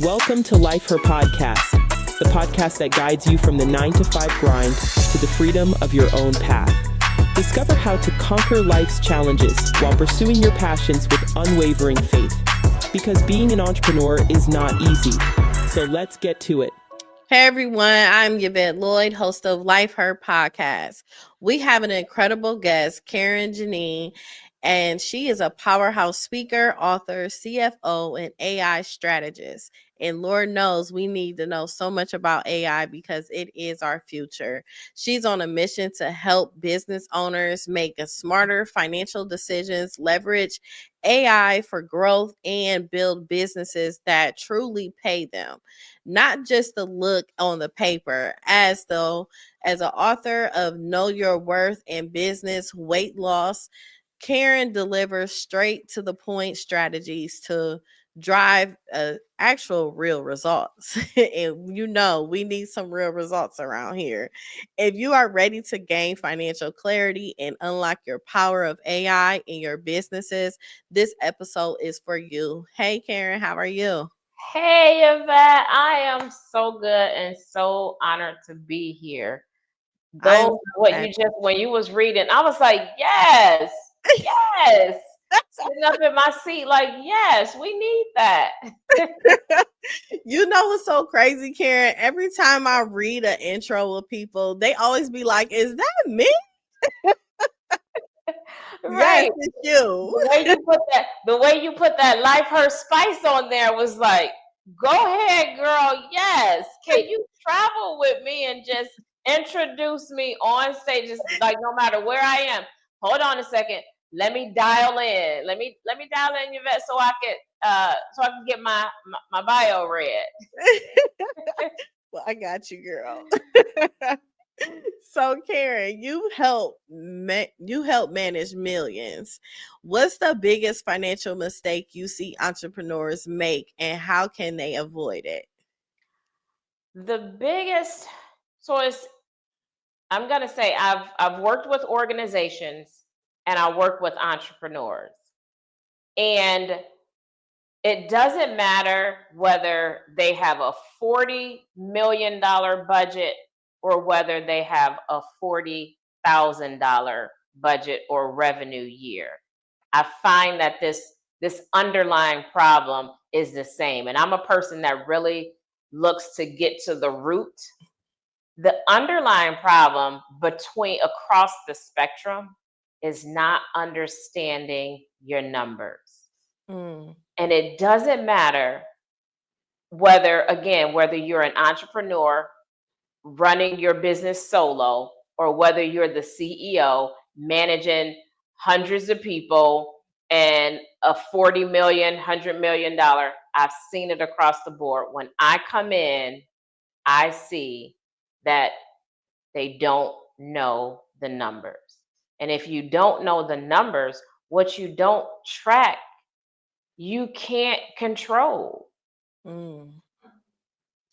Welcome to Life Her Podcast, the podcast that guides you from the 9-to-5 grind to the freedom of your own path. Discover how to conquer life's challenges while pursuing your passions with unwavering faith. Because being an entrepreneur is not easy. So let's get to it. Hey everyone, I'm Yvette Lloyd, host of Life Her Podcast. We have an incredible guest, Karyn Jeneen, and she is a powerhouse speaker, author, CFO, and AI strategist. And Lord knows we need to know so much about AI because it is our future. She's on a mission to help business owners make a smarter financial decisions, leverage AI for growth, and build businesses that truly pay them, not just the look on the paper. As an author of Know Your Worth and Business Weight Loss, Karyn delivers straight to the point strategies to drive actual real results. And we need some real results around here. If you are ready to gain financial clarity and unlock your power of AI in your businesses, this episode is for you. Hey Karyn, how are you? Hey, Yvette, I am so good and so honored to be here. I'm Though so what happy. you just when you was reading, I was like, yes, yes. Sitting up in my seat, like, yes, we need that. You know what's so crazy, Karyn? Every time I read an intro with people, they always be like, "Is that me?" Yes, Right. it's you. The way you put that life her spice on there was like, go ahead, girl. Yes. Can you travel with me and just introduce me on stage? Just like no matter where I am. Hold on a second. Let me dial in. Let me dial in, Yvette, so I can get my bio read. Well, I got you, girl. So, Karyn, you help manage millions. What's the biggest financial mistake you see entrepreneurs make, and how can they avoid it? The biggest source, I'm gonna say I've worked with organizations and I work with entrepreneurs. And it doesn't matter whether they have a $40 million budget or whether they have a $40,000 budget or revenue year. I find that this underlying problem is the same. And I'm a person that really looks to get to the root. The underlying problem across the spectrum is not understanding your numbers. Mm. And it doesn't matter whether you're an entrepreneur running your business solo or whether you're the CEO managing hundreds of people and a 40 million, $100 million. I've seen it across the board. When I come in, I see that they don't know the numbers. And if you don't know the numbers, what you don't track, you can't control. Mm.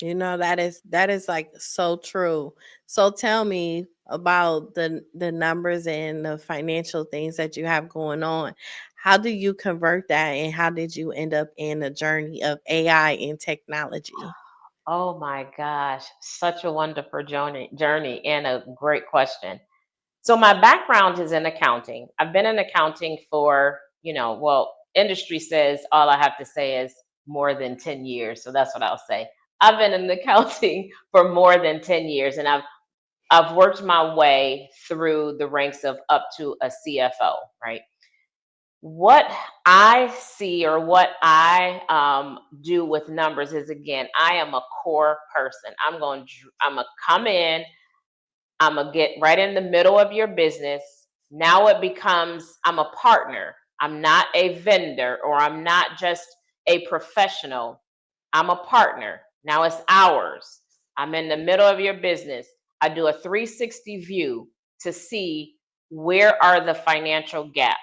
That is like so true. So tell me about the numbers and the financial things that you have going on. How do you convert that, and how did you end up in the journey of AI and technology? Oh my gosh, such a wonderful journey and a great question. So my background is in accounting. I've been in accounting for, industry says all I have to say is more than 10 years. So that's what I'll say. I've been in accounting for more than 10 years and I've worked my way through the ranks of up to a CFO, right? What I see or what I do with numbers is, again, I am a core person. I'm going to come in, I'm going to get right in the middle of your business. Now it becomes, I'm a partner. I'm not a vendor or I'm not just a professional. I'm a partner. Now it's ours. I'm in the middle of your business. I do a 360 view to see where are the financial gaps.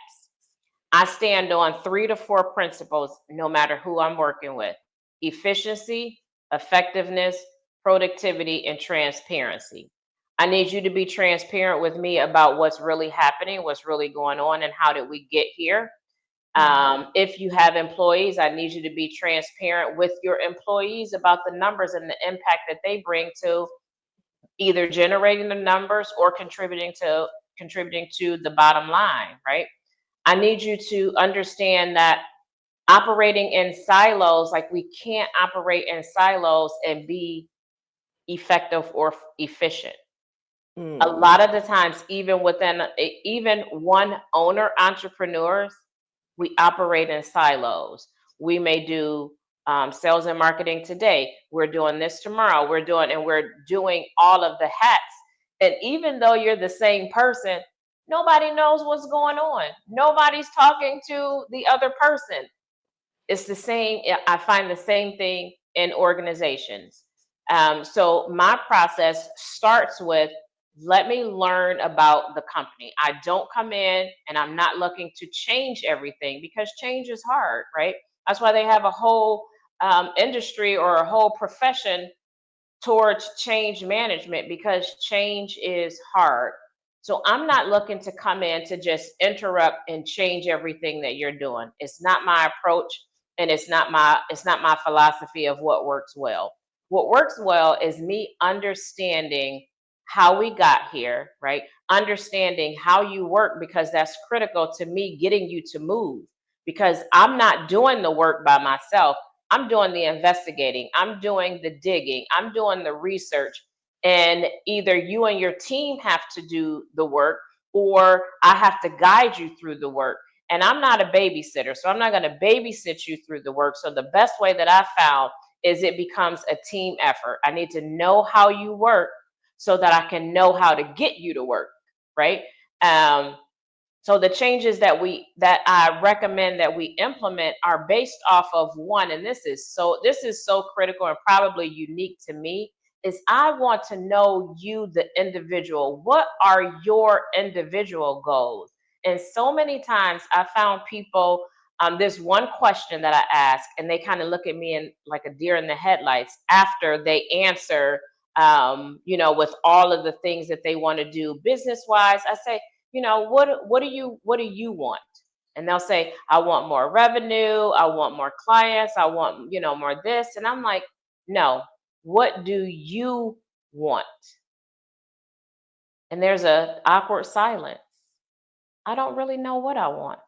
I stand on 3 to 4 principles no matter who I'm working with: efficiency, effectiveness, productivity, and transparency. I need you to be transparent with me about what's really happening, what's really going on, and how did we get here. If you have employees, I need you to be transparent with your employees about the numbers and the impact that they bring to either generating the numbers or contributing to the bottom line, right? I need you to understand that operating in silos, like we can't operate in silos and be effective or efficient. A lot of the times, even even one owner entrepreneurs, we operate in silos. We may do sales and marketing today. We're doing this tomorrow. We're doing all of the hats. And even though you're the same person, nobody knows what's going on. Nobody's talking to the other person. It's the same. I find the same thing in organizations. So my process starts with, let me learn about the company. I don't come in and I'm not looking to change everything, because change is hard, right? That's why they have a whole industry or a whole profession towards change management, because change is hard. So I'm not looking to come in to just interrupt and change everything that you're doing. It's not my approach, and it's not my philosophy of what works well. What works well is me understanding how we got here, right? Understanding how you work, because that's critical to me getting you to move. Because I'm not doing the work by myself. I'm doing the investigating, I'm doing the digging, I'm doing the research. And either you and your team have to do the work, or I have to guide you through the work. And I'm not a babysitter, so I'm not going to babysit you through the work. So the best way that I found is it becomes a team effort. I need to know how you work so that I can know how to get you to work, right? So the changes that I recommend that we implement are based off of one, and this is so critical and probably unique to me, is I want to know you, the individual. What are your individual goals? And so many times I found people, this one question that I ask, and they kind of look at me and like a deer in the headlights after they answer, with all of the things that they want to do business wise. I say, what do you want? And they'll say, I want more revenue, I want more clients, I want, more this. And I'm like, no, what do you want? And there's a awkward silence. I don't really know what I want.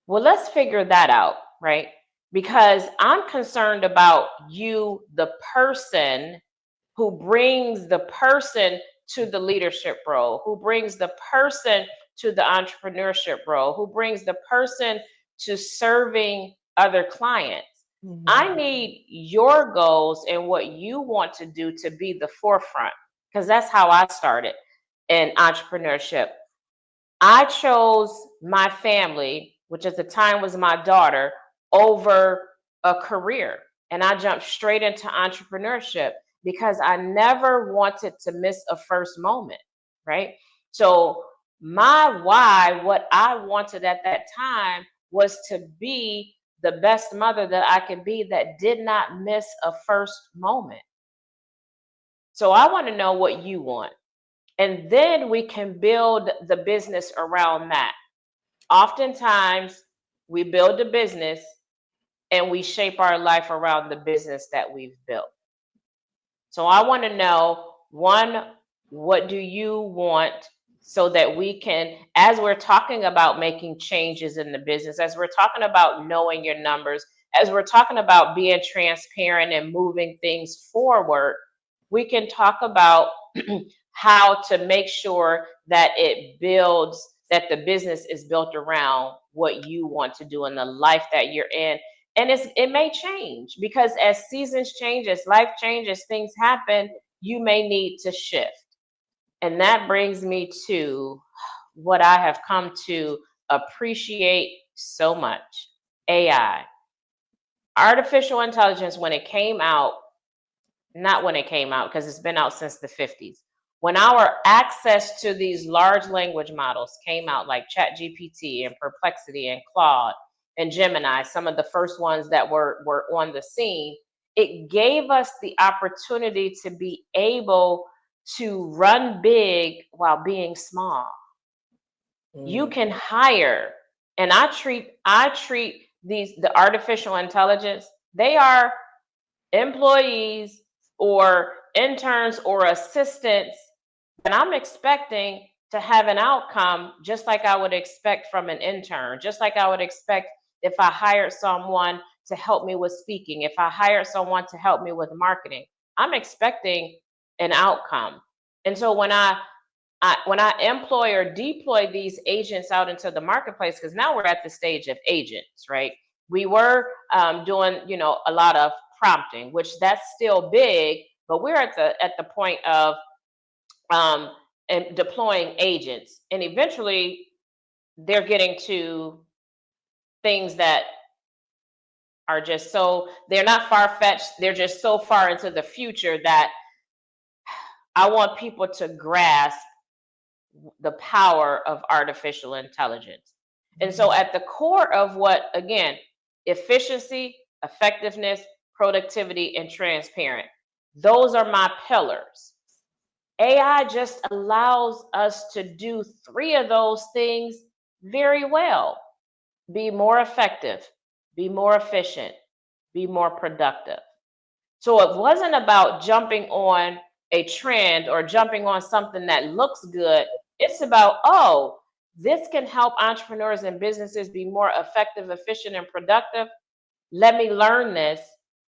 Well, let's figure that out, right? Because I'm concerned about you, the person who brings the person to the leadership role, who brings the person to the entrepreneurship role, who brings the person to serving other clients. I need your goals and what you want to do to be the forefront, because that's how I started in entrepreneurship. I chose my family, which at the time was my daughter, over a career. And I jumped straight into entrepreneurship because I never wanted to miss a first moment, right? So my why, what I wanted at that time, was to be the best mother that I could be that did not miss a first moment. So I want to know what you want. And then we can build the business around that. Oftentimes, we build a business and we shape our life around the business that we've built. So I want to know, one, what do you want, so that we can, as we're talking about making changes in the business, as we're talking about knowing your numbers, as we're talking about being transparent and moving things forward, we can talk about how to make sure that that the business is built around what you want to do in the life that you're in. And it may change, because as seasons change, as life changes, things happen, you may need to shift. And that brings me to what I have come to appreciate so much: AI. Artificial intelligence, when it came out, not when it came out, because it's been out since the 50s. When our access to these large language models came out, like ChatGPT and Perplexity and Claude and Gemini, some of the first ones that were on the scene, it gave us the opportunity to be able to run big while being small. You can hire And I treat the artificial intelligence, they are employees or interns or assistants, and I'm expecting to have an outcome just like I would expect from an intern, just like I would expect if I hired someone to help me with speaking, if I hired someone to help me with marketing. I'm expecting an outcome. And so when I employ or deploy these agents out into the marketplace, because now we're at the stage of agents, right? We were doing, a lot of prompting, which that's still big, but we're at the point of and deploying agents, and eventually they're getting to things that are just so they're not far-fetched, they're just so far into the future that I want people to grasp the power of artificial intelligence. And so at the core of what, again, efficiency, effectiveness, productivity, and transparent, those are my pillars. AI just allows us to do 3 of those things very well. Be more effective, be more efficient, be more productive. So it wasn't about jumping on a trend or jumping on something that looks good. It's about, oh, this can help entrepreneurs and businesses be more effective, efficient, and productive. Let me learn this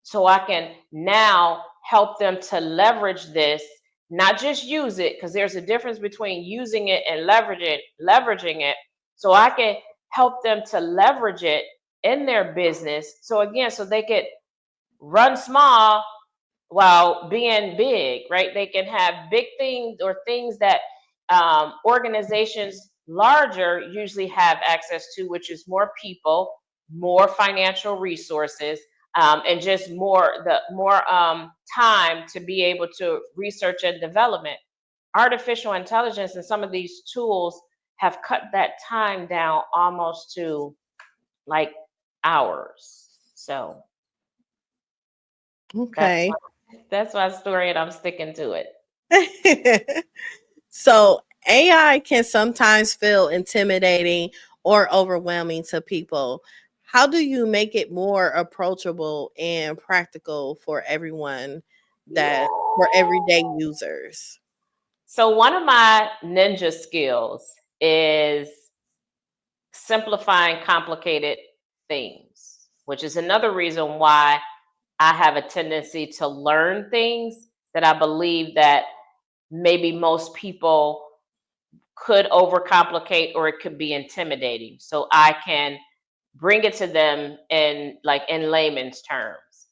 so I can now help them to leverage this, not just use it, because there's a difference between using it and leveraging it. So I can help them to leverage it in their business. So again, so they could run small while being big, right? They can have big things or things that organizations larger usually have access to, which is more people, more financial resources, and just more time to be able to research and development. Artificial intelligence and some of these tools have cut that time down almost to like hours. So Okay. that's my story, and I'm sticking to it. So AI can sometimes feel intimidating or overwhelming to people. How do you make it more approachable and practical for everyone, that for everyday users? So one of my ninja skills is simplifying complicated things, which is another reason why I have a tendency to learn things that I believe that maybe most people could overcomplicate or it could be intimidating. So I can bring it to them in layman's terms.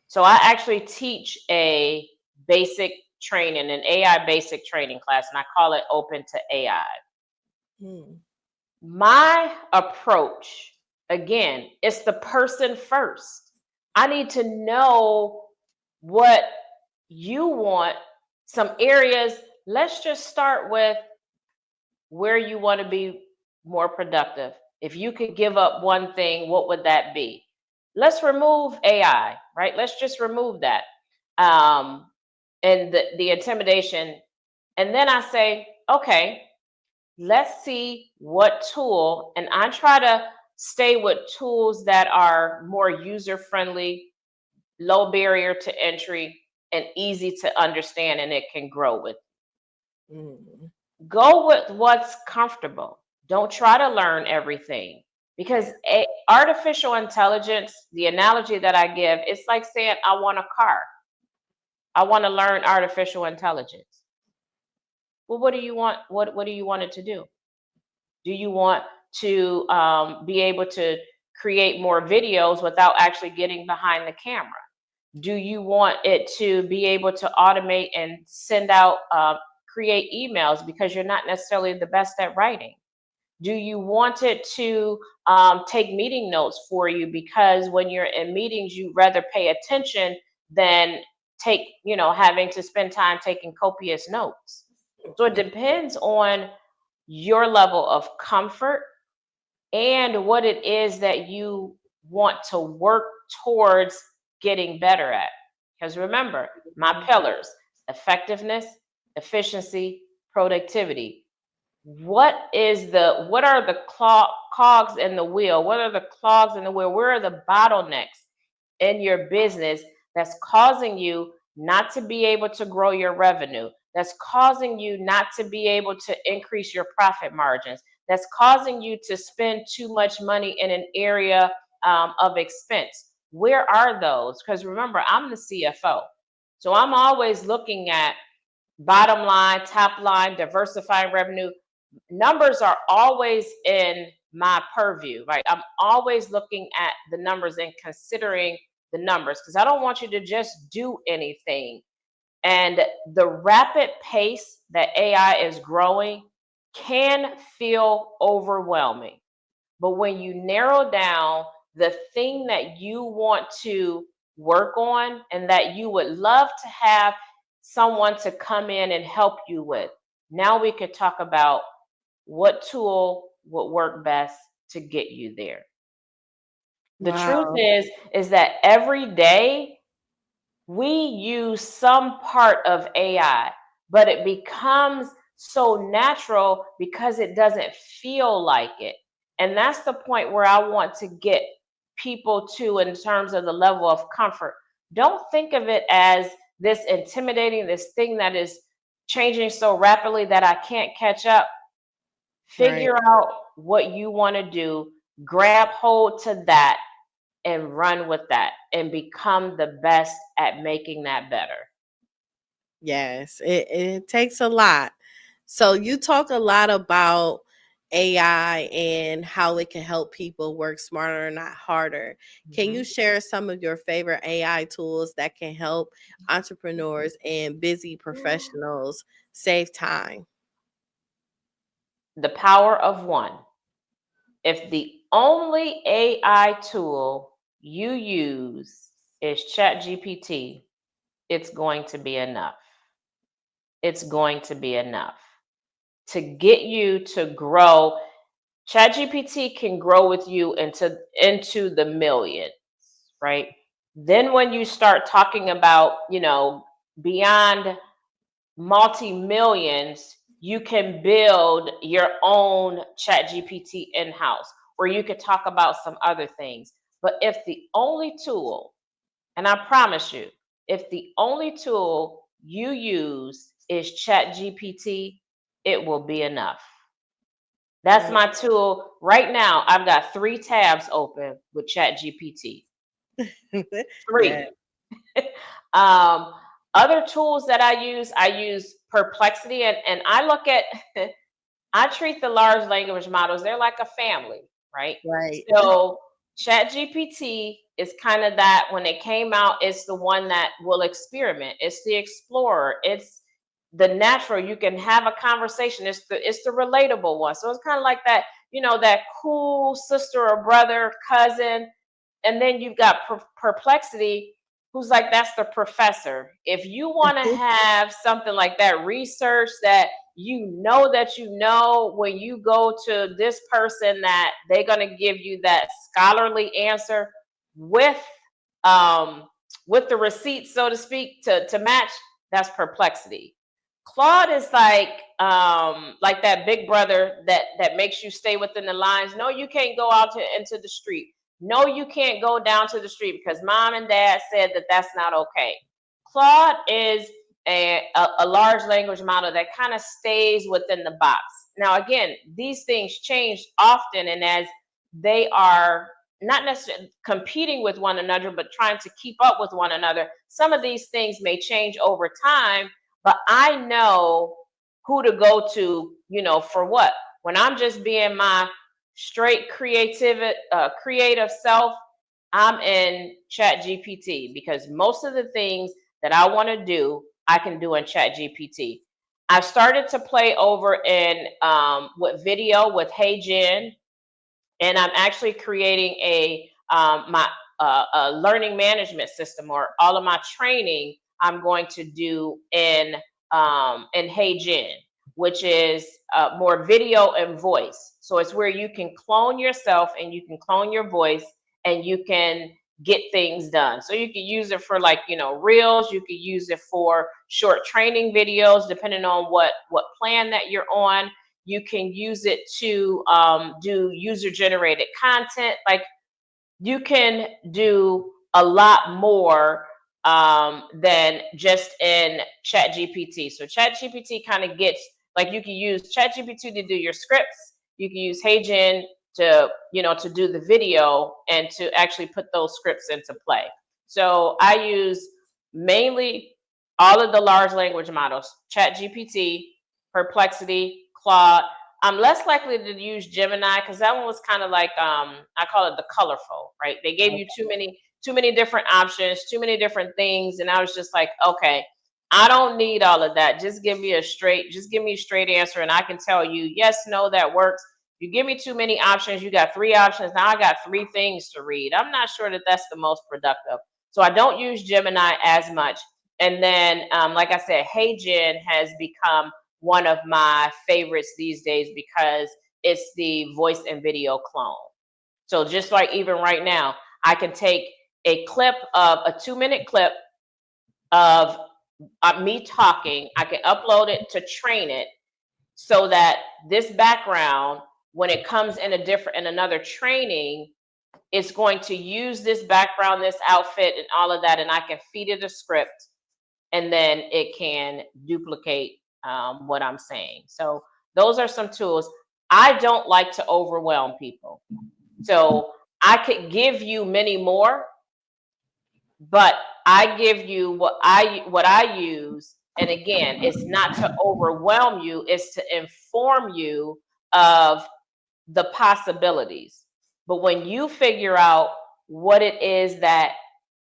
So I actually teach a basic training, an AI basic training class, and I call it Open to AI. Hmm. My approach, again, it's the person first. I need to know what you want, some areas. Let's just start with where you want to be more productive. If you could give up one thing, what would that be? Let's remove AI, right? Let's just remove that. And the intimidation. And then I say, okay, let's see what tool, and I try to stay with tools that are more user friendly, low barrier to entry, and easy to understand, and it can grow with. Mm. Go with what's comfortable. Don't try to learn everything, because artificial intelligence, the analogy that I give, it's like saying, I want a car. I want to learn artificial intelligence. Well, what do you want? What do you want it to do? Do you want to be able to create more videos without actually getting behind the camera? Do you want it to be able to automate and send out, create emails because you're not necessarily the best at writing? Do you want it to take meeting notes for you because when you're in meetings, you rather pay attention than having to spend time taking copious notes? So it depends on your level of comfort and what it is that you want to work towards getting better at. Because remember, my pillars: effectiveness, efficiency, productivity. what are the cogs in the wheel? What are the clogs in the wheel? Where are the bottlenecks in your business that's causing you not to be able to grow your revenue, that's causing you not to be able to increase your profit margins, that's causing you to spend too much money in an area of expense? Where are those? Because remember, I'm the CFO. So I'm always looking at bottom line, top line, diversifying revenue. Numbers are always in my purview, right? I'm always looking at the numbers and considering the numbers because I don't want you to just do anything. And the rapid pace that AI is growing can feel overwhelming. But when you narrow down the thing that you want to work on and that you would love to have someone to come in and help you with, now we could talk about what tool would work best to get you there. The truth Wow. is that every day we use some part of AI, but it becomes so natural because it doesn't feel like it. And that's the point where I want to get people to in terms of the level of comfort. Don't think of it as this intimidating, this thing that is changing so rapidly that I can't catch up. Right. Figure out what you want to do, grab hold to that, and run with that and become the best at making that better. Yes, it takes a lot. So you talk a lot about AI and how it can help people work smarter, not harder. Can you Mhm. share some of your favorite AI tools that can help entrepreneurs and busy professionals save time? The power of one. If the only AI tool you use is ChatGPT, it's going to be enough. It's going to be enough to get you to grow. ChatGPT can grow with you into the millions, right? Then when you start talking about, beyond multi-millions, you can build your own ChatGPT in-house, or you could talk about some other things. But if the only tool, and I promise you, if the only tool you use is ChatGPT, it will be enough. That's Right. my tool. Right now, I've got 3 tabs open with ChatGPT. Yeah. 3. um, Other tools that I use Perplexity, and I look at, I treat the large language models, they're like a family, right? Right. So ChatGPT is kind of that. When it came out, it's the one that will experiment. It's the explorer. It's the natural. You can have a conversation. It's the relatable one. So it's kind of like that, that cool sister or brother, cousin. And then you've got Perplexity, who's like, that's the professor. If you want to have something like that, research that when you go to this person, that they're going to give you that scholarly answer with um with the receipts, so to speak, to match. That's Perplexity. Claude is like that big brother that makes you stay within the lines. No, you can't go out into the street. No, you can't go down to the street because mom and dad said that that's not okay. Claude is a large language model that kind of stays within the box. Now, again, these things change often, and as they are not necessarily competing with one another, but trying to keep up with one another, some of these things may change over time, but I know who to go to, for what. When I'm just being my straight creative self, I'm in Chat GPT because most of the things that I want to do, I can do in Chat GPT. I've started to play over in with video with Hey Jen, and I'm actually creating my a learning management system, or all of my training I'm going to do in Hey Jen, which is more video and voice. So it's where you can clone yourself and you can clone your voice and you can get things done. So you can use it for reels. You could use it for short training videos, depending on what plan that you're on. You can use it to do user generated content. Like, you can do a lot more than just in chat gpt. So chat gpt kind of gets, like, you can use chat gpt to do your scripts. You can use HeyGen to, to do the video and to actually put those scripts into play. So I use mainly all of the large language models: chat gpt, perplexity, claude. I'm less likely to use Gemini because that one was kind of like, I call it the colorful, right? They gave you too many different options, too many different things, and I was just like, okay, I don't need all of that. Just give me a straight answer, and I can tell you yes, no, that works. You give me too many options. You got three options. Now I got three things to read. I'm not sure that that's the most productive. So I don't use Gemini as much. And then, like I said, HeyGen has become one of my favorites these days because it's the voice and video clone. So just like even right now, I can take a 2-minute clip of me talking. I can upload it to train it so that this background, when it comes in another training, it's going to use this background, this outfit, and all of that, and I can feed it a script, and then it can duplicate what I'm saying. So those are some tools. I don't like to overwhelm people. So I could give you many more, but I give you what I use. And again, it's not to overwhelm you, it's to inform you of the possibilities. But when you figure out what it is that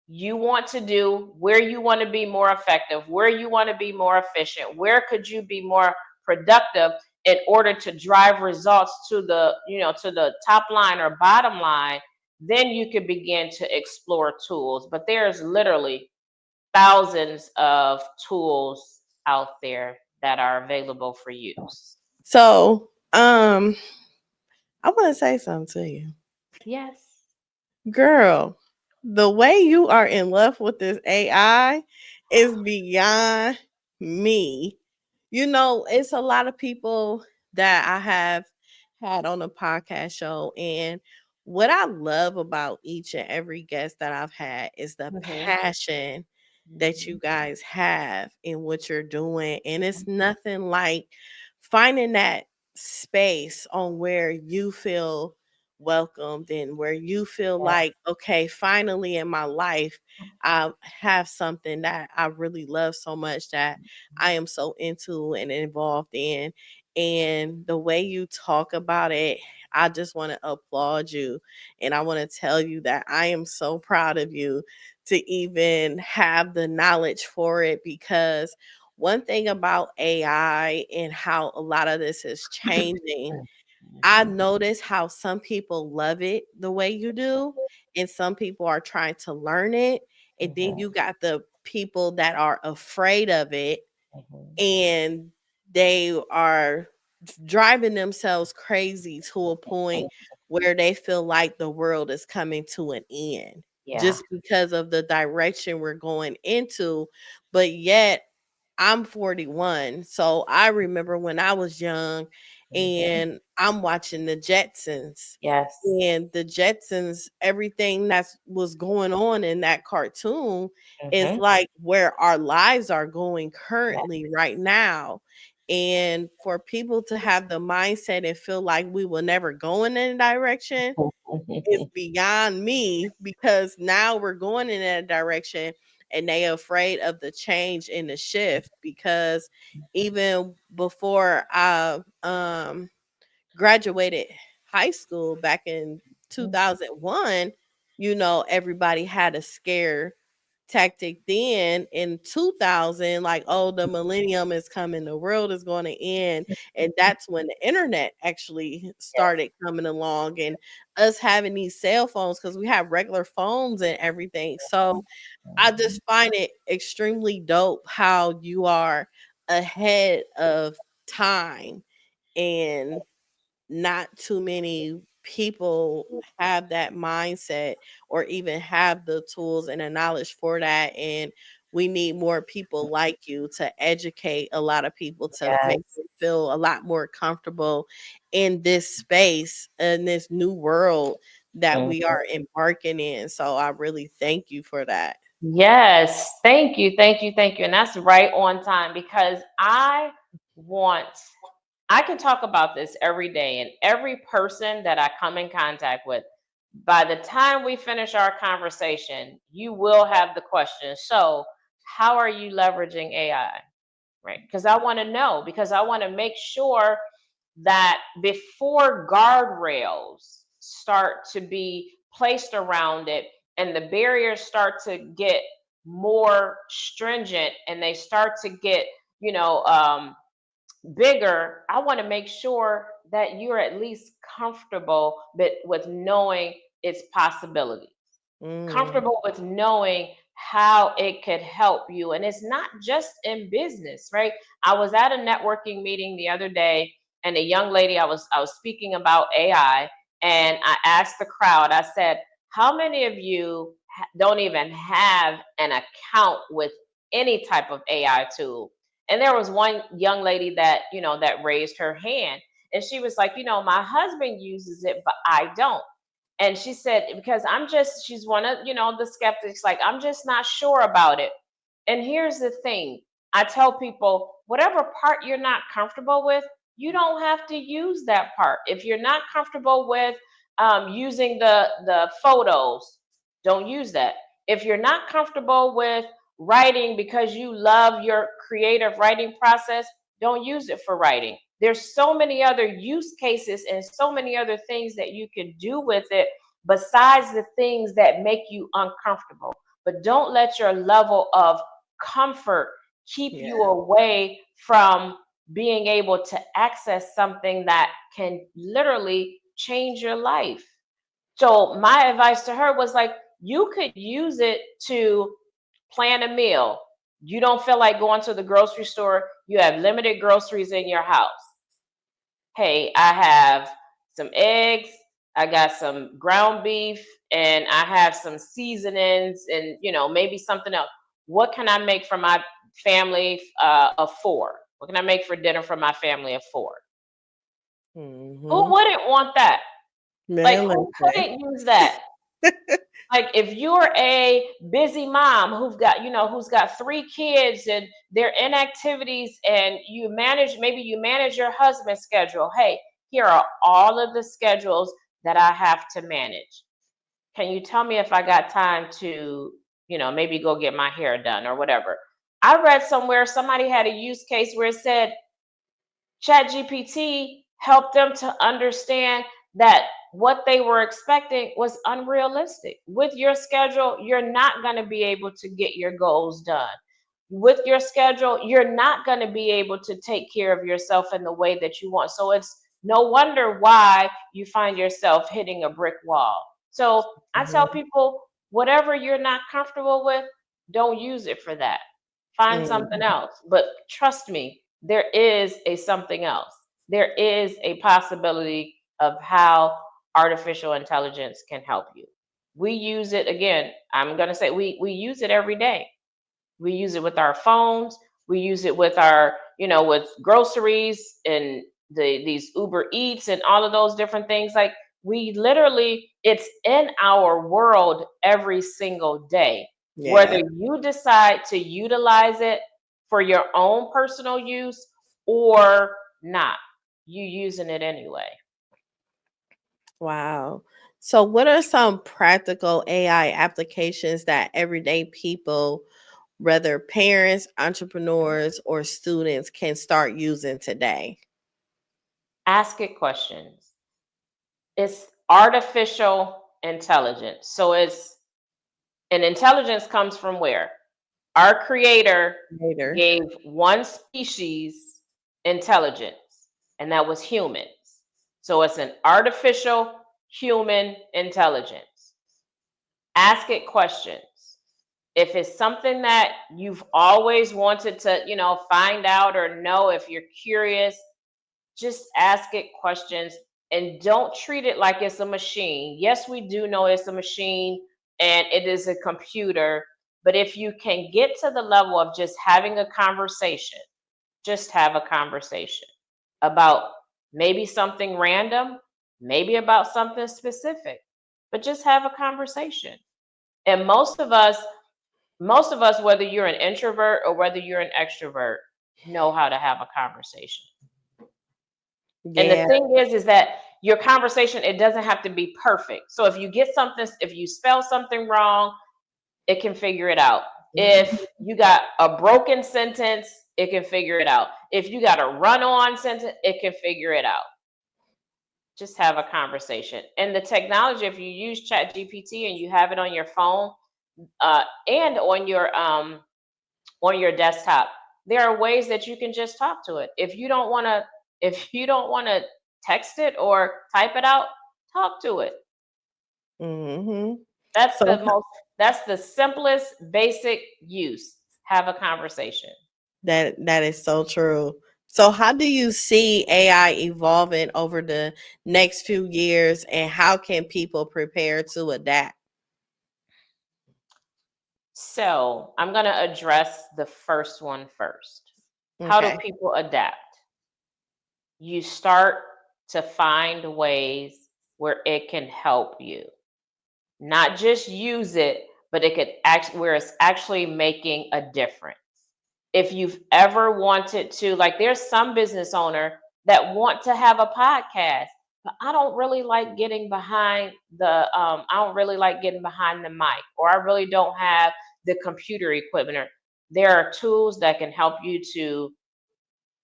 you want to do, where you want to be more effective, where you want to be more efficient, where could you be more productive in order to drive results to the top line or bottom line, then you could begin to explore tools. But there's literally thousands of tools out there that are available for use. So, I want to say something to you. Yes. Girl, the way you are in love with this AI is beyond me. It's a lot of people that I have had on the podcast show. And what I love about each and every guest that I've had is the Mhm. passion that you Mhm. guys have in what you're doing. And it's nothing like finding that space on where you feel welcomed and where you feel Yeah. like, okay, finally in my life, I have something that I really love so much that I am so into and involved in. And the way you talk about it, I just want to applaud you. And I want to tell you that I am so proud of you to even have the knowledge for it, because one thing about AI and how a lot of this is changing, I notice how some people love it the way you do, and some people are trying to learn it. And then Mhm. you got the people that are afraid of it, Mhm. and they are driving themselves crazy to a point where they feel like the world is coming to an end Yeah. just because of the direction we're going into. But yet, I'm 41, so I remember when I was young Mhm. and I'm watching the Jetsons. Yes. And the Jetsons, everything that was going on in that cartoon is Mhm. like where our lives are going Yeah. currently right now. And for people to have the mindset and feel like we will never go in that direction is beyond me, because now we're going in that direction and they afraid of the change and the shift. Because even before I graduated high school back in 2001, everybody had a scare tactic then in 2000, like, oh, the millennium is coming, the world is going to end. And that's when the internet actually Yes. started coming along, and us having these cell phones, because we have regular phones and everything. So I Mhm. just find it extremely dope how you are ahead of time, and not too many people have that mindset or even have the tools and the knowledge for that. And we need more people like you to educate a lot of people to make Yes. them feel a lot more comfortable in this space, in this new world that we Mhm. are embarking in. So I really thank you for that. Yes, thank you, thank you, thank you. And that's right on time because want, I can talk about this every day, and every person that I come in contact with, by the time we finish our conversation, you will have the question. So, how are you leveraging AI? Right? Because I want to know, because I want to make sure that before guardrails start to be placed around it and the barriers start to get more stringent and they start to get, you know, bigger, I want to make sure that you're at least comfortable with knowing its possibilities, Mm, comfortable with knowing how it could help you. And it's not just in business, right? I was at a networking meeting the other day, and a young lady, I was speaking about AI, and I asked the crowd, I said, how many of you don't even have an account with any type of AI tool? And there was one young lady that, that raised her hand, and she was like, my husband uses it, but I don't. And she said, because she's one of, the skeptics, like, I'm just not sure about it. And here's the thing, I tell people, whatever part you're not comfortable with, you don't have to use that part. If you're not comfortable with using the photos, don't use that. If you're not comfortable with writing because you love your creative writing process, don't use it for writing. There's so many other use cases and so many other things that you can do with it besides the things that make you uncomfortable. But don't let your level of comfort keep yeah. you away from being able to access something that can literally change your life. So my advice to her was like, you could use it to plan a meal. You don't feel like going to the grocery store, you have limited groceries in your house. Hey, I have some eggs, I got some ground beef, and I have some seasonings and, maybe something else. What can I make for my family of four? What can I make for dinner for my family of four? Who Hmm. wouldn't want that? Like, Man, who listen. couldn't use that? Like, if you're a busy mom who's got three kids and they're in activities, and maybe you manage your husband's schedule. Hey, here are all of the schedules that I have to manage. Can you tell me if I got time to, maybe go get my hair done or whatever? I read somewhere somebody had a use case where it said ChatGPT helped them to understand that what they were expecting was unrealistic. With your schedule, you're not going to be able to get your goals done. With your schedule, you're not going to be able to take care of yourself in the way that you want. So it's no wonder why you find yourself hitting a brick wall. So I tell Mhm. people, whatever you're not comfortable with, don't use it for that. Find something Mhm. else. But trust me, there is a something else. There is a possibility of how artificial intelligence can help you. We use it, again, I'm going to say we use it every day. We use it with our phones. We use it with our, with groceries and these Uber Eats and all of those different things. Like, we literally, it's in our world every single day. Whether Yeah. you decide to utilize it for your own personal use or not, you using it anyway. Wow. So, what are some practical AI applications that everyday people, whether parents, entrepreneurs, or students, can start using today? Ask it questions. It's artificial intelligence. So and intelligence comes from where? Our creator Later. gave one species intelligence, and that was humans. So it's an artificial human intelligence. Ask it questions. If it's something that you've always wanted to, find out or know, if you're curious, just ask it questions and don't treat it like it's a machine. Yes, we do know it's a machine and it is a computer, But if you can get to the level of just having a conversation, just have a conversation about maybe something random, maybe about something specific, but just have a conversation. And most of us, whether you're an introvert or whether you're an extrovert, know how to have a conversation. And the Yeah. thing is that your conversation, it doesn't have to be perfect. So if you spell something wrong, it can figure it out. If you got a broken sentence, it can figure it out. If you got a run-on sentence, it can figure it out. Just have a conversation. And the technology, if you use Chat GPT and you have it on your phone and on your desktop, there are ways that you can just talk to it. If you don't want to text it or type it out, talk to it. Mm-hmm. That's So that's the simplest basic use. Have a conversation. that is so true. So how do you see AI evolving over the next few years, and how can people prepare to adapt? So I'm going to address the first one first. How do Okay. people adapt? You start to find ways where it can help you. Not just use it, but it could where it's actually making a difference. If you've ever wanted to, like there's some business owner that want to have a podcast, but I don't really like getting behind the mic, or I really don't have the computer equipment. Or there are tools that can help you to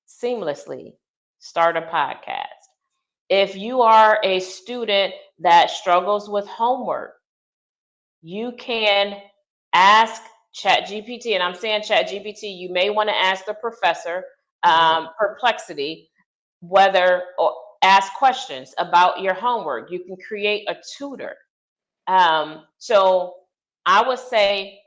seamlessly start a podcast. If you are a student that struggles with homework, you can ask ChatGPT, and I'm saying ChatGPT, you may want to ask the professor, Perplexity, or ask questions about your homework. You can create a tutor. So I would say,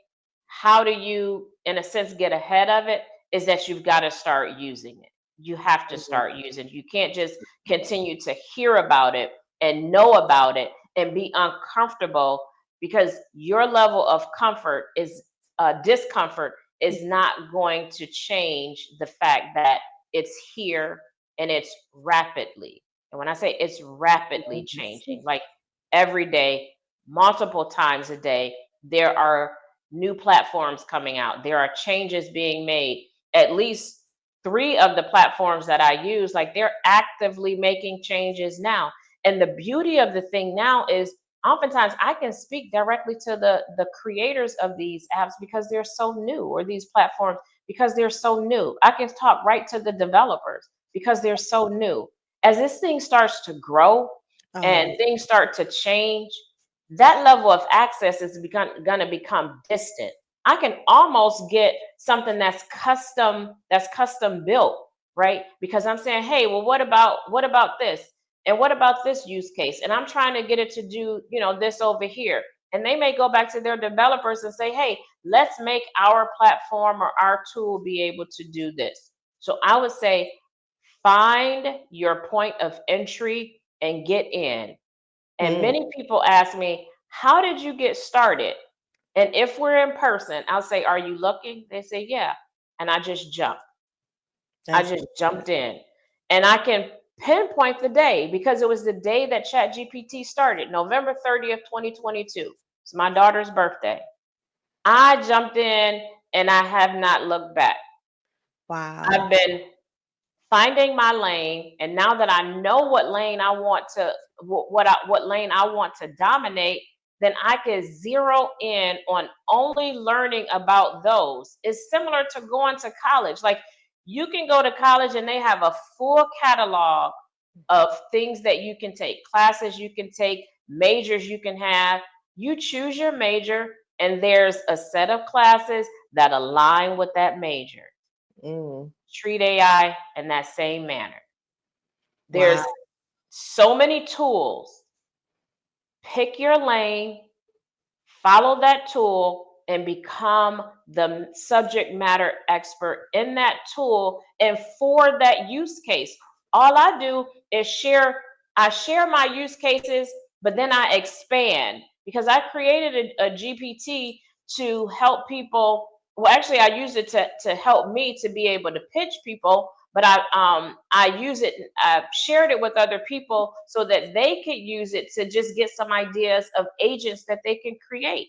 how do you, in a sense, get ahead of it? Is that you've got to start using it. You have to start using it. You can't just continue to hear about it and know about it and be uncomfortable, because your level of discomfort is not going to change the fact that it's here and it's rapidly. And when I say it's rapidly changing, like every day, multiple times a day, there are new platforms coming out. There are changes being made. At least 3 of the platforms that I use, like they're actively making changes now. And the beauty of the thing now is oftentimes I can speak directly to the creators of these apps because they're so new, or these platforms because they're so new. I can talk right to the developers because they're so new. As this thing starts to grow and things start to change, that level of access is going to become distant. I can almost get something that's custom built, right? Because I'm saying, hey, well, what about this? And what about this use case? And I'm trying to get it to do, this over here. And they may go back to their developers and say, hey, let's make our platform or our tool be able to do this. So I would say, find your point of entry and get in. And many people ask me, how did you get started? And if we're in person, I'll say, are you looking? They say, yeah. And I just jump. I just jumped in. And I can pinpoint the day because it was the day that ChatGPT started, November 30th, 2022. It's my daughter's birthday. I jumped in and I have not looked back. Wow. I've been finding my lane, and now that I know what lane I want to dominate, then I can zero in on only learning about those. It's similar to going to college. Like, you can go to college and they have a full catalog of things that you can take, classes you can take, majors you can have. You choose your major, and there's a set of classes that align with that major. Treat AI in that same manner. There's so many tools. Pick your lane, follow that tool, and become the subject matter expert in that tool and for that use case. All I do is share my use cases, but then I expand, because I created a GPT to help people. Well, actually, I use it to help me to be able to pitch people, but I use it, I've shared it with other people so that they could use it to just get some ideas of agents that they can create,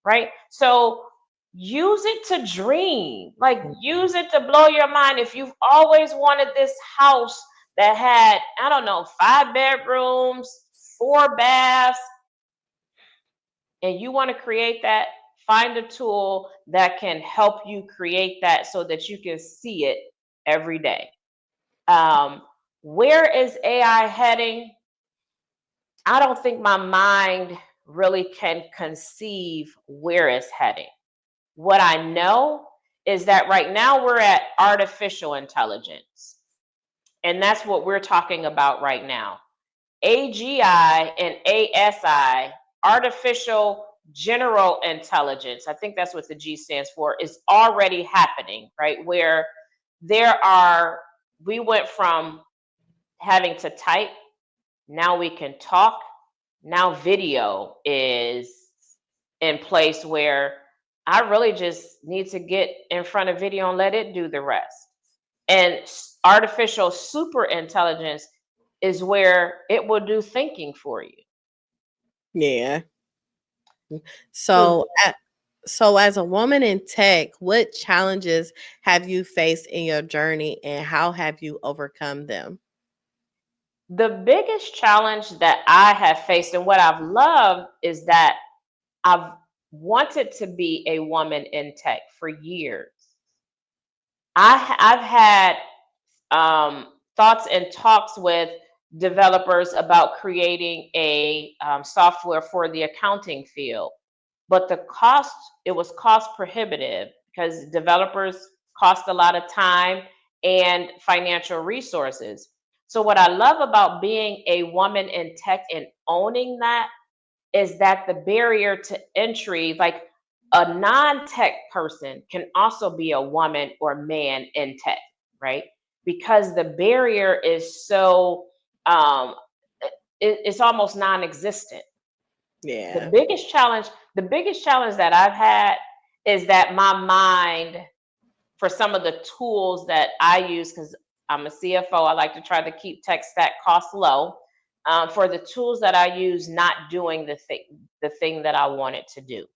right? So use it to dream, like use it to blow your mind. If you've always wanted this house that had, I don't know, 5 bedrooms, 4 baths, and you want to create that, find a tool that can help you create that so that you can see it every day. Where is AI heading? I don't think my mind really can conceive where it's heading. What I know is that right now we're at artificial intelligence. And that's what we're talking about right now. AGI and ASI, artificial general intelligence, I think that's what the G stands for, is already happening, right? Where we went from having to type, now we can talk, now video is in place where I really just need to get in front of video and let it do the rest. And artificial super intelligence is where it will do thinking for you. Yeah. So, so as a woman in tech, what challenges have you faced in your journey and how have you overcome them? The biggest challenge that I have faced and what I've loved is that I've wanted to be a woman in tech for years. I've had thoughts and talks with developers about creating a software for the accounting field, but it was cost prohibitive because developers cost a lot of time and financial resources. So what I love about being a woman in tech and owning that is that the barrier to entry, like a non-tech person can also be a woman or man in tech, right? Because the barrier is so it's almost non-existent. Yeah. The biggest challenge that I've had is that my mind, for some of the tools that I use, because I'm a CFO, I like to try to keep tech stack costs low. For the tools that I use, not doing the thing that I want it to do.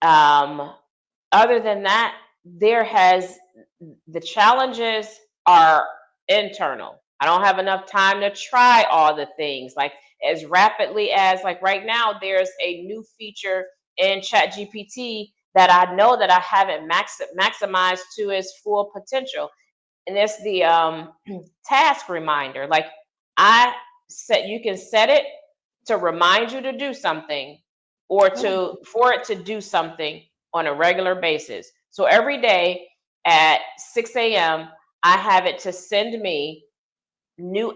Other than that, the challenges are internal. I don't have enough time to try all the things like as rapidly as, like right now, there's a new feature in ChatGPT that I know that I haven't maximized to its full potential. And it's the task reminder. Like you can set it to remind you to do something or for it to do something on a regular basis. So every day at 6 a.m., I have it to send me new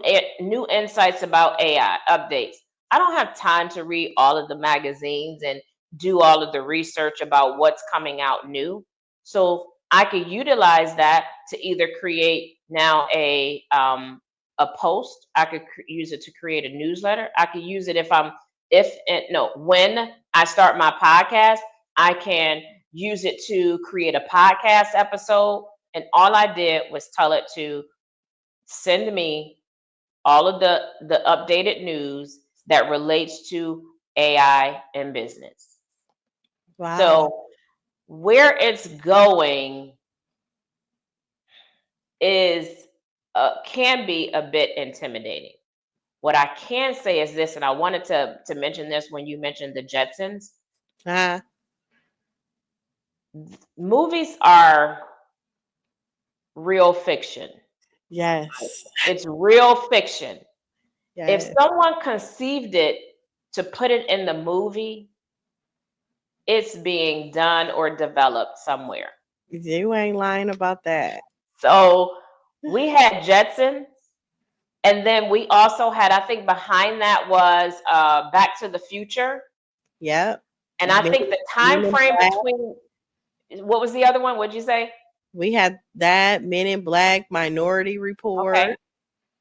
insights about AI updates. I don't have time to read all of the magazines and do all of the research about what's coming out new. So I could utilize that to either create now a post. I could use it to create a newsletter. I could use it when I start my podcast, I can use it to create a podcast episode. And all I did was tell it to send me all of the updated news that relates to AI and business. Wow. So where it's going can be a bit intimidating. What I can say is this, and I wanted to mention this when you mentioned the Jetsons. Movies are real fiction. Yes. It's real fiction. Yes. If someone conceived it to put it in the movie, it's being done or developed somewhere. You ain't lying about that. So we had Jetsons, and then we also had, I think behind that was Back to the Future. Yep. And I think the time frame between, what was the other one? What'd you say? We had that, Men in Black, Minority Report. Okay.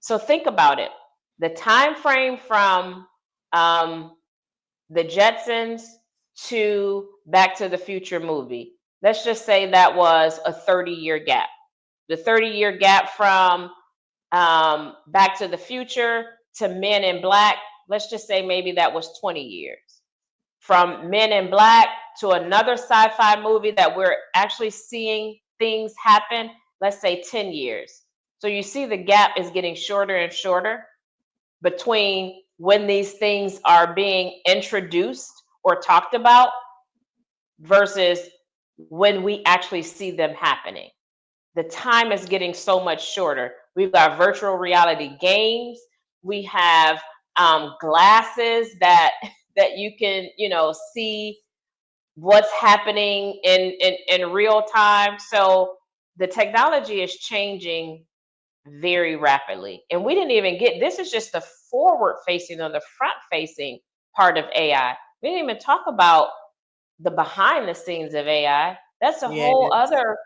So think about it. The time frame from the Jetsons to Back to the Future movie. Let's just say that was a 30-year gap. The 30-year gap from Back to the Future to Men in Black, let's just say maybe that was 20 years. From Men in Black to another sci-fi movie that we're actually seeing things happen, let's say 10 years. So you see the gap is getting shorter and shorter between when these things are being introduced or talked about versus when we actually see them happening. The time is getting so much shorter. We've got virtual reality games. We have glasses that you can, see what's happening in real time. So the technology is changing very rapidly. And we didn't even this is just the forward facing or the front facing part of AI. We didn't even talk about the behind the scenes of AI. That's a whole Yes. other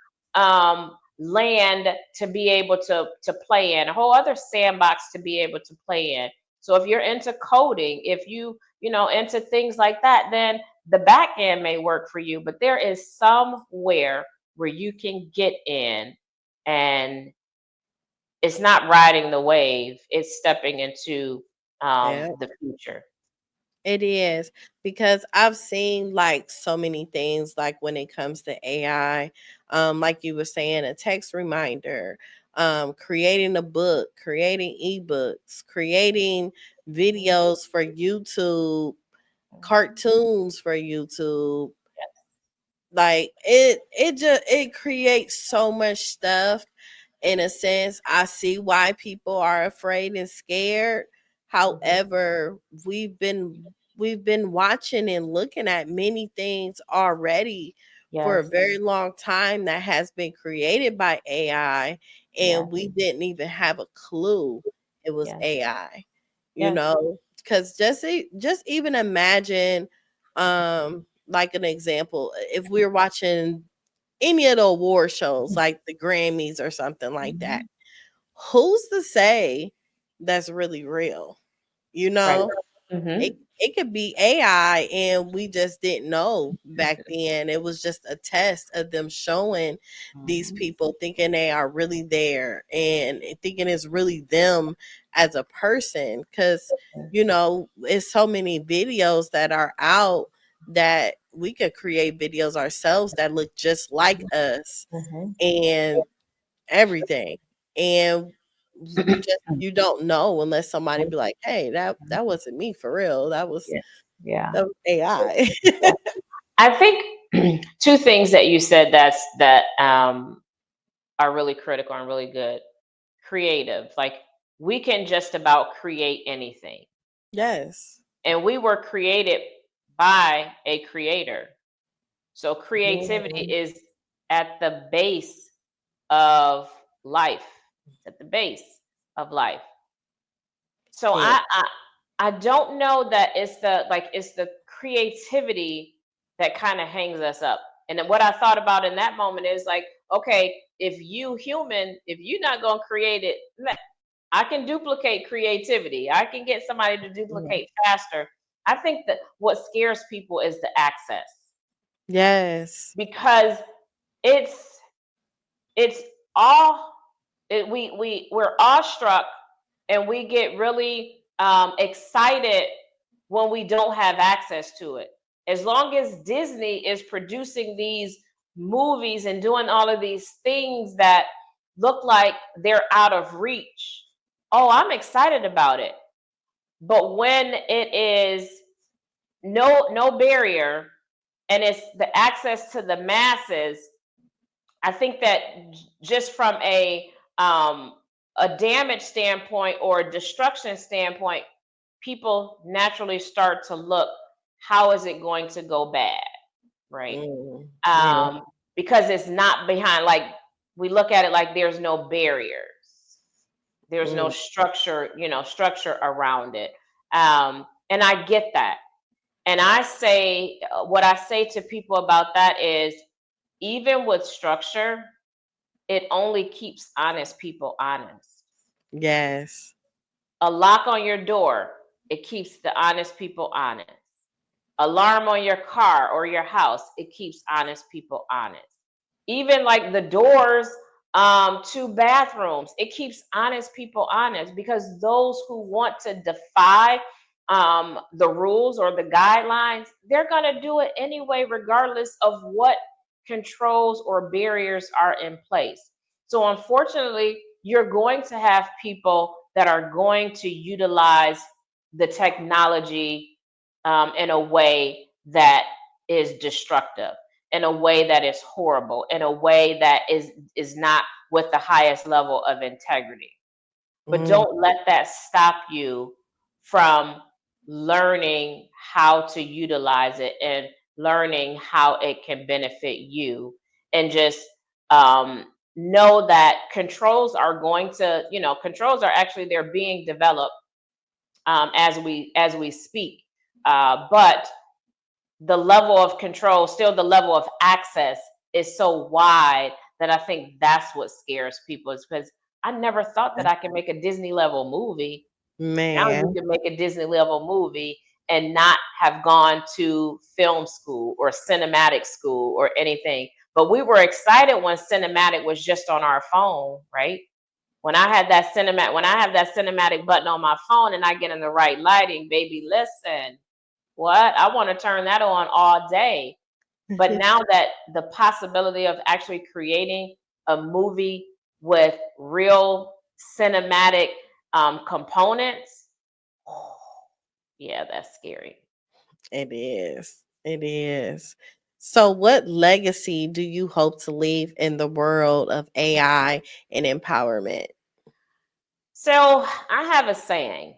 land to be able to play in, a whole other sandbox to be able to play in. So if you're into coding, if you know into things like that, then the back end may work for you, but there is somewhere where you can get in, and it's not riding the wave, it's stepping into Yeah. the future. It is, because I've seen like so many things like when it comes to AI, like you were saying, a text reminder, creating a book, creating ebooks, creating videos for YouTube, cartoons for YouTube. Like it creates so much stuff. In a sense, I see why people are afraid and scared. However, we've been watching and looking at many things already for a Yes, very long time that has been created by AI, yes, and we didn't even have a clue it was yes, AI. You yes. know, because just even imagine, like an example, if we're watching any of the award shows like the Grammys or something like that, Mhm. who's to say that's really real? You Right. know, it Hmm. it could be AI and we just didn't know back then. It was just a test of them showing these Hmm. people, thinking they are really there and thinking it's really them as a person. Cause it's so many videos that are out that we could create videos ourselves that look just like us Hmm. and everything. And you don't know unless somebody be like, "Hey, that wasn't me for real. That was Yeah. Yeah. that was AI." Yeah. I think two things that you said that are really critical and really good. Creative, like we can just about create anything, Yes. and we were created by a creator. So creativity Mhm. is at the base of life. It's at the base of life. So Yeah. I don't know that it's the creativity that kind of hangs us up. And then what I thought about in that moment is like, okay, if you're not gonna create it, I can duplicate creativity. I can get somebody to Mhm. duplicate faster. I think that what scares people is the access, Yes. because it's it's all we're awestruck, and we get really excited when we don't have access to it. As long as Disney is producing these movies and doing all of these things that look like they're out of reach, oh, I'm excited about it. But when it is no barrier, and it's the access to the masses, I think that just from a damage standpoint or a destruction standpoint, people naturally start to look, how is it going to go bad, right? Mm. Yeah. Um, because it's not behind, like we look at it like there's no barriers, there's no Mm. structure around it, and I get that. And I say, what I say to people about that is, even with structure, it only keeps honest people honest. Yes. A lock on your door, it keeps the honest people honest. alarm on your car or your house, it keeps honest people honest. Even like the doors to bathrooms, it keeps honest people honest, because those who want to defy the rules or the guidelines, they're going to do it anyway, regardless of what controls or barriers are in place. So unfortunately, you're going to have people that are going to utilize the technology in a way that is destructive, in a way that is horrible, in a way that is not with the highest level of integrity. But don't let that stop you from learning how to utilize it and learning how it can benefit you. And just know that controls are going to, controls are actually, they're being developed as we speak. But the level of control, still the level of access is so wide that I think that's what scares people, is because I never thought that I could make a Disney level movie. Now you Man. can make a Disney level movie and not have gone to film school or cinematic school or anything. But we were excited when cinematic was just on our phone, right? When I have that cinematic button on my phone and I get in the right lighting, baby, listen, what? I want to turn that on all day. But now that the possibility of actually creating a movie with real cinematic components, yeah, that's scary. It is. It is. So, what legacy do you hope to leave in the world of AI and empowerment? So I have a saying,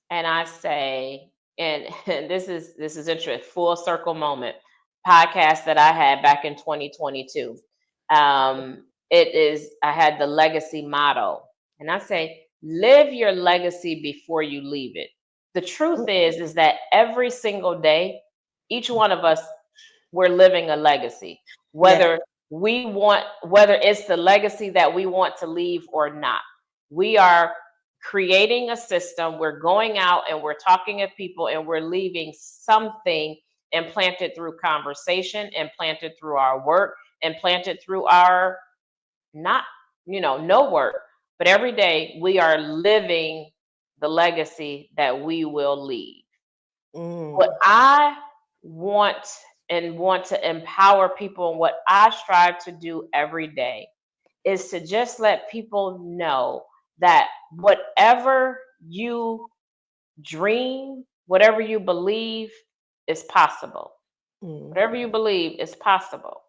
and I say, and this is interesting, full circle moment podcast that I had back in 2022. I had the legacy motto, and I say, live your legacy before you leave it. The truth is that every single day, each one of us, we're living a legacy, Yeah. whether it's the legacy that we want to leave or not. We are creating a system. We're going out and we're talking to people and we're leaving something implanted through conversation, implanted through our work, implanted through our not, no work. But every day we are living the legacy that we will leave. What Mm. I want want to empower people, and what I strive to do every day, is to just let people know that whatever you dream, whatever you believe is possible. Mm. Whatever you believe is possible.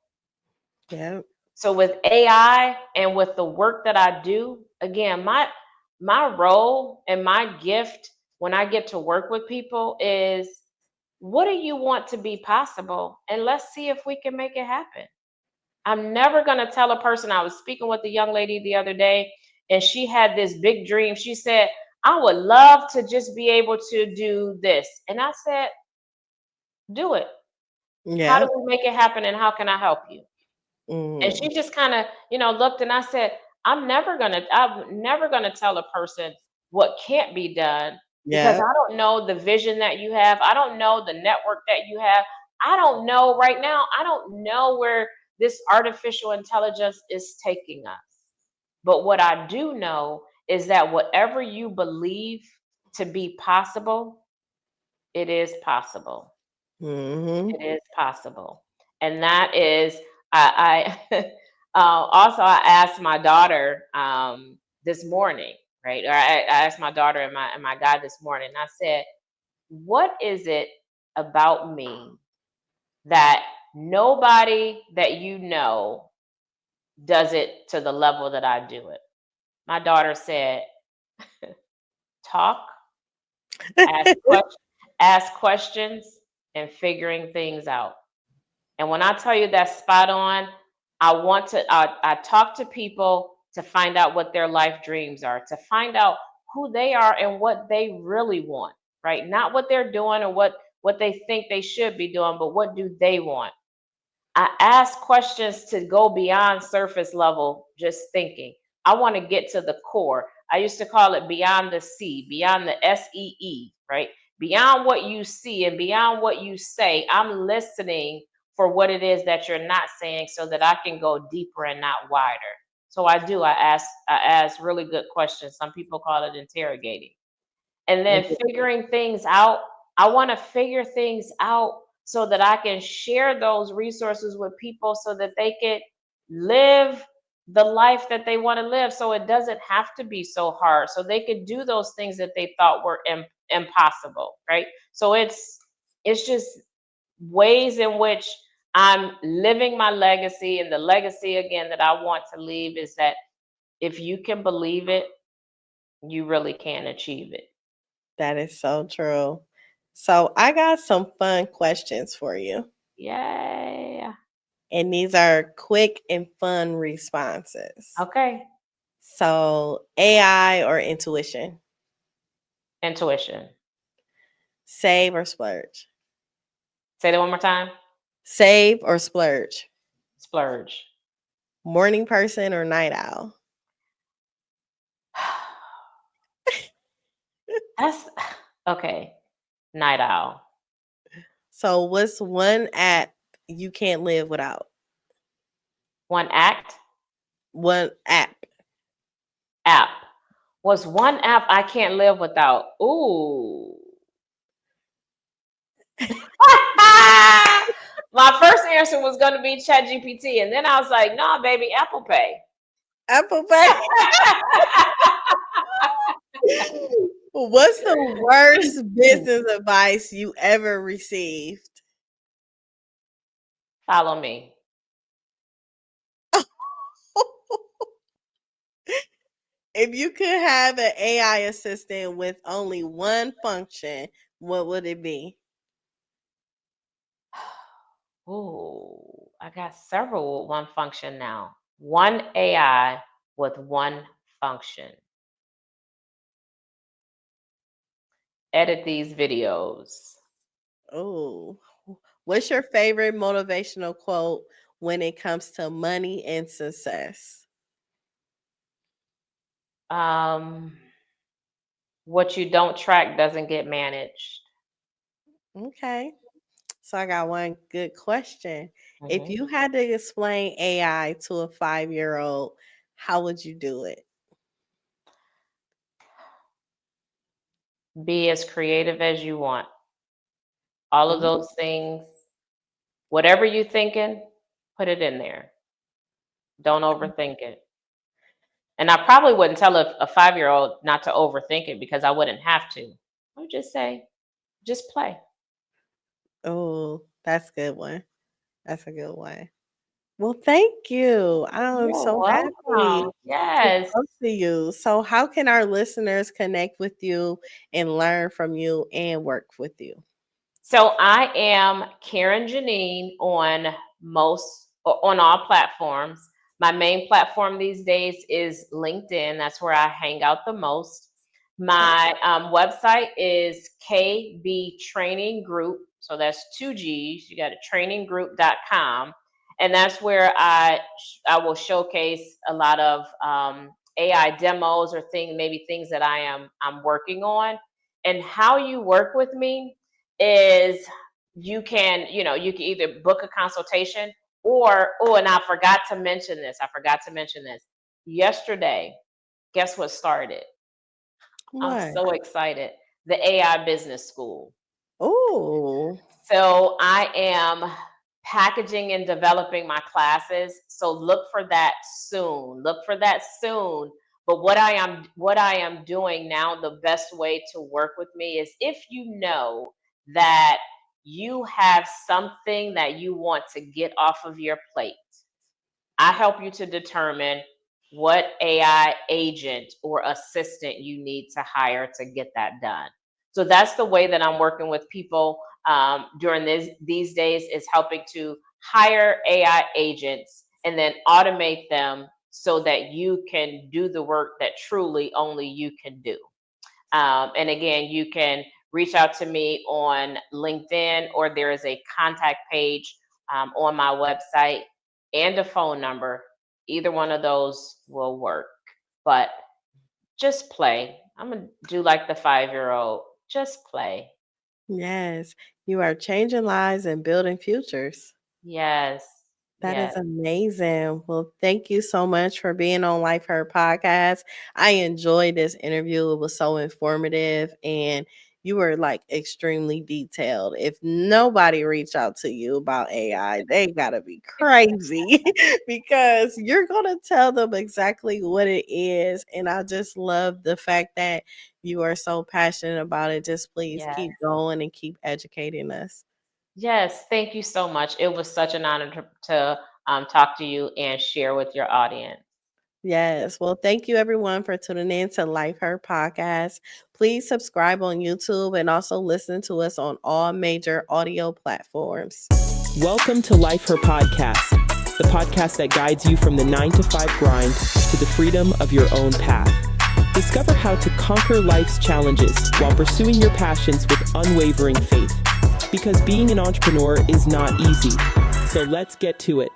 Yeah. So with AI and with the work that I do, again, my role and my gift when I get to work with people is, what do you want to be possible? And let's see if we can make it happen. I'm never going to tell a person. I was speaking with a young lady the other day, and she had this big dream. She said, I would love to just be able to do this. And I said, do it. How Yeah. do we make it happen, and how can I help you? And Mm. she just kind of, looked, and I said, I'm never gonna tell a person what can't be done, because Yeah. I don't know the vision that you have. I don't know the network that you have. I don't know right now. I don't know where this artificial intelligence is taking us. But what I do know is that whatever you believe to be possible, it is possible. Mm-hmm. It is possible. And that is, I also, I asked my daughter this morning, right? Or I asked my daughter and my guy this morning, and I said, what is it about me that nobody that you know does it to the level that I do it? My daughter said, talk, ask questions, ask questions, and figuring things out. And when I tell you that's spot on, I talk to people to find out what their life dreams are, to find out who they are and what they really want, right? Not what they're doing or what they think they should be doing, but what do they want? I ask questions to go beyond surface level just thinking. I want to get to the core. I used to call it beyond the C, beyond the SEE, right? beyond what you see and beyond what you say, I'm listening for what it is that you're not saying so that I can go deeper and not wider. So I ask really good questions. Some people call it interrogating. And then figuring things out. I want to figure things out so that I can share those resources with people so that they can live the life that they want to live, so it doesn't have to be so hard, so they could do those things that they thought were impossible, right? So it's just ways in which I'm living my legacy. And the legacy again that I want to leave is that if you can believe it, you really can achieve it. That is so true. So I got some fun questions for you. Yay. And these are quick and fun responses. Okay. So AI or intuition? Intuition. Save or splurge? Say that one more time. Save or splurge? Splurge. Morning person or night owl? That's okay. Night owl. So what's one app you can't live without? One act. One app. App. What's one app I can't live without? Ooh. My first answer was going to be ChatGPT, and then I was like, "No, baby, Apple Pay." Apple Pay. What's the worst business advice you ever received? Follow me. If you could have an AI assistant with only one function, what would it be? Ooh, I got several with one function now. One AI with one function. Edit these videos. Oh, what's your favorite motivational quote when it comes to money and success? What you don't track doesn't get managed. Okay. So I got one good question. If Mhm. you had to explain AI to a 5-year-old, how would you do it? Be as creative as you want. All of Mm, those things, whatever you're thinking, put it in there. Don't overthink it. And I probably wouldn't tell a 5-year-old not to overthink it because I wouldn't have to. I would just say, just play. Oh, that's a good one. That's a good one. Well, thank you. I'm You're so happy welcome. to Yes. talk to you. So, how can our listeners connect with you and learn from you and work with you? So I am Karyn Jeneen on all platforms. My main platform these days is LinkedIn. That's where I hang out the most. My website is KB Training Group. So that's two G's. You got a traininggroup.com. And that's where I will showcase a lot of AI demos or maybe things that I'm working on. And how you work with me is you can either book a consultation or, and I forgot to mention this. Yesterday, guess what started? I'm What? so excited. The AI Business School. Oh, So I am packaging and developing my classes. So look for that soon. Look for that soon. But what I am doing now, the best way to work with me is if you know that you have something that you want to get off of your plate. I help you to determine what AI agent or assistant you need to hire to get that done. So that's the way that I'm working with people during these days, is helping to hire AI agents and then automate them so that you can do the work that truly only you can do. And again, you can reach out to me on LinkedIn, or there is a contact page on my website and a phone number. Either one of those will work. But just play. I'm going to do like the 5-year-old. Just play. Yes, you are changing lives and building futures. Yes. That is Yes. amazing. Well, thank you so much for being on Life Her podcast. I enjoyed this interview. It was so informative and you were like extremely detailed. If nobody reached out to you about AI, they gotta be crazy because you're gonna tell them exactly what it is. And I just love the fact that you are so passionate about it. Just please Yes. keep going and keep educating us. Yes. Thank you so much. It was such an honor to talk to you and share with your audience. Yes. Well, thank you everyone for tuning in to Life Her podcast. Please subscribe on YouTube and also listen to us on all major audio platforms. Welcome to Life Her Podcast, the podcast that guides you from the 9 to 5 grind to the freedom of your own path. Discover how to conquer life's challenges while pursuing your passions with unwavering faith. Because being an entrepreneur is not easy. So let's get to it.